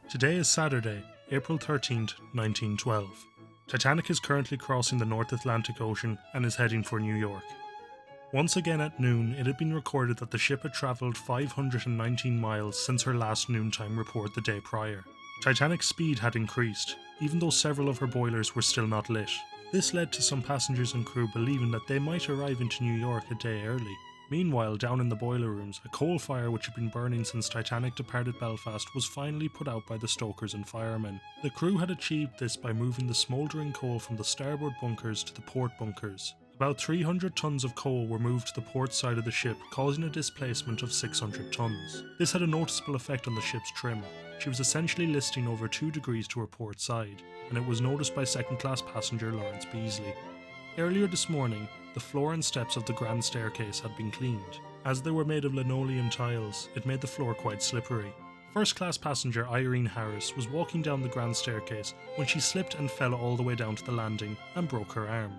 Today is Saturday, April 13th, 1912. Titanic is currently crossing the North Atlantic Ocean and is heading for New York. Once again at noon, it had been recorded that the ship had travelled 519 miles since her last noontime report the day prior. Titanic's speed had increased, even though several of her boilers were still not lit. This led to some passengers and crew believing that they might arrive into New York a day early. Meanwhile, down in the boiler rooms, a coal fire which had been burning since Titanic departed Belfast was finally put out by the stokers and firemen. The crew had achieved this by moving the smouldering coal from the starboard bunkers to the port bunkers. About 300 tons of coal were moved to the port side of the ship, causing a displacement of 600 tons. This had a noticeable effect on the ship's trim. She was essentially listing over 2 degrees to her port side, and it was noticed by second-class passenger Lawrence Beasley. Earlier this morning, the floor and steps of the grand staircase had been cleaned. As they were made of linoleum tiles, it made the floor quite slippery. First-class passenger Irene Harris was walking down the grand staircase when she slipped and fell all the way down to the landing and broke her arm.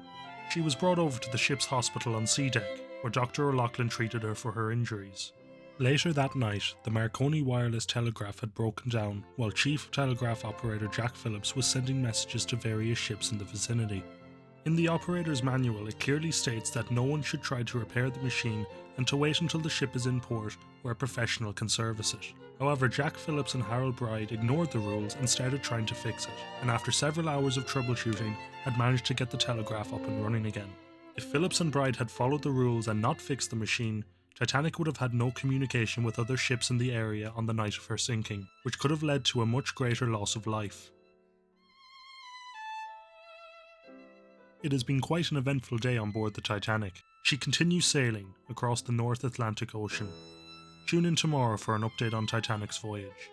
She was brought over to the ship's hospital on sea deck, where Dr. O'Loughlin treated her for her injuries. Later that night, the Marconi wireless telegraph had broken down while Chief Telegraph Operator Jack Phillips was sending messages to various ships in the vicinity. In the operator's manual, it clearly states that no one should try to repair the machine and to wait until the ship is in port where a professional can service it. However, Jack Phillips and Harold Bride ignored the rules and started trying to fix it, and after several hours of troubleshooting, had managed to get the telegraph up and running again. If Phillips and Bride had followed the rules and not fixed the machine, Titanic would have had no communication with other ships in the area on the night of her sinking, which could have led to a much greater loss of life. It has been quite an eventful day on board the Titanic. She continues sailing across the North Atlantic Ocean. Tune in tomorrow for an update on Titanic's voyage.